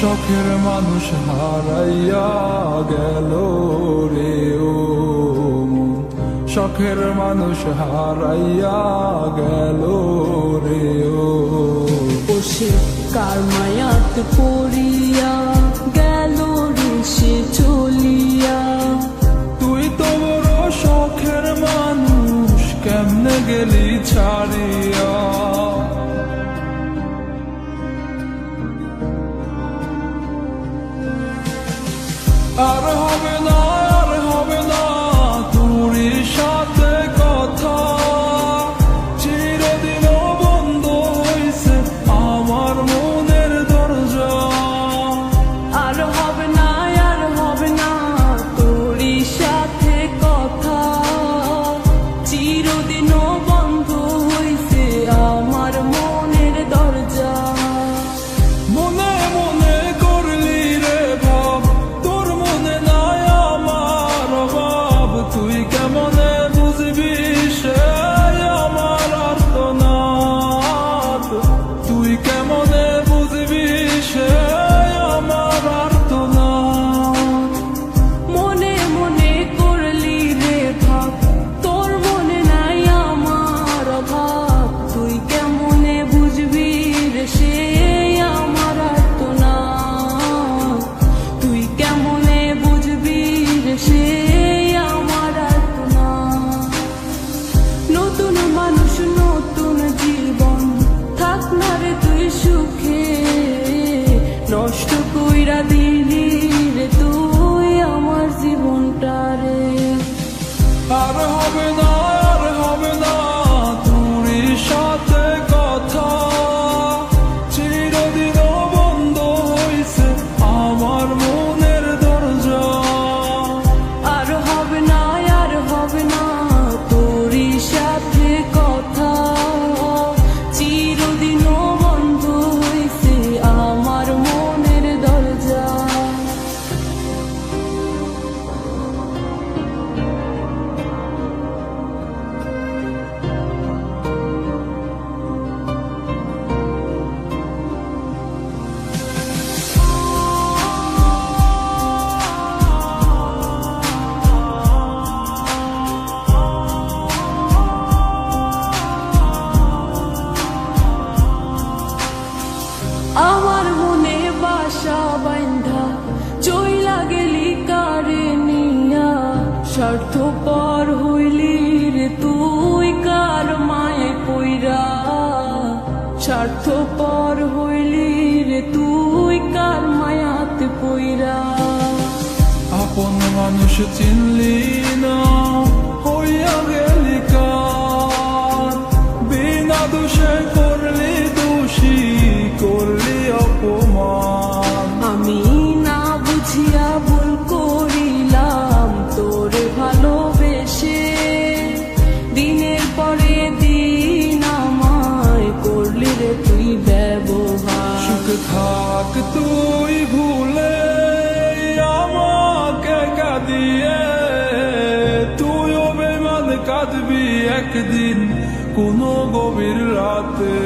শখের মানুষ হারাইয়া গেল রে ও মন, শখের মানুষ হারাইয়া গেল রে ও। সে কার মায়াত পড়িয়া গেল রে সে চলিয়া। তুই তো বড় শখের মানুষ, কেমনে গেলি ছাড়িয়া। আর হবে না, আর হবে না তোর সাথে কথা, চিরদিন বন্ধ হইছে আমার মনের দরজা। আর হবে না, আর হবে না তোর সাথে কথা, চিরদিনও বন্ধ হইছে আমার মনের দরজা। মনে মনে করলি রে ভাব, তোর মনে নাই আমার অভাব। তুই কেমনে বুঝবি সে আমার আর্তনাদ, তুই কেমনে বুঝবি সে আমার আর্তনাদ। মনে মনে করলি রে ভাব, তোর মনে নাই আমার অভাব। তুই কেমনে বুঝবি রে সে আমার আর্তনাদ, তুই কেমনে বুঝবি রে সে আমার আর্তনাদ। নতুন মানুষ নতুন জীবন, থাক না রে তুই সুখে, নষ্ট কইরা দিলি রে তুই আমার জীবনটা রে। আর হবে না, আর হবে না তোর সাথে কথা, চিরদিন বন্ধ হইছে আমার মনের দরজা। আর হবে না, আর হবে না তোর সাথে কথা, চিরদিনও বন্ধ হইছে আমার মনের দরজা। আমার মনে বাসা বান্ধা চইলা গেলি কারে নিয়া, স্বার্থপর হইলি রে তুই কার মায়ে পইরা। স্বার্থপর হইলি রে তুই কার মায়াতে পইরা। আপন মানুষ চিনলি না, হইয়া গেলি কার। বিনা দোষে করলি দোষী, করলি অপমান। আমি না বুঝিয়া ভুল করিলাম তোরে ভালোবেসে, দিনের পরে দিন আমায় করলি রে তুই ব্যবহার। সুখে থাক তুই ভুলে আমাকে কাঁদিয়ে, তুইও বেমান কাঁদবি একদিন কোনো গভীর রাতে।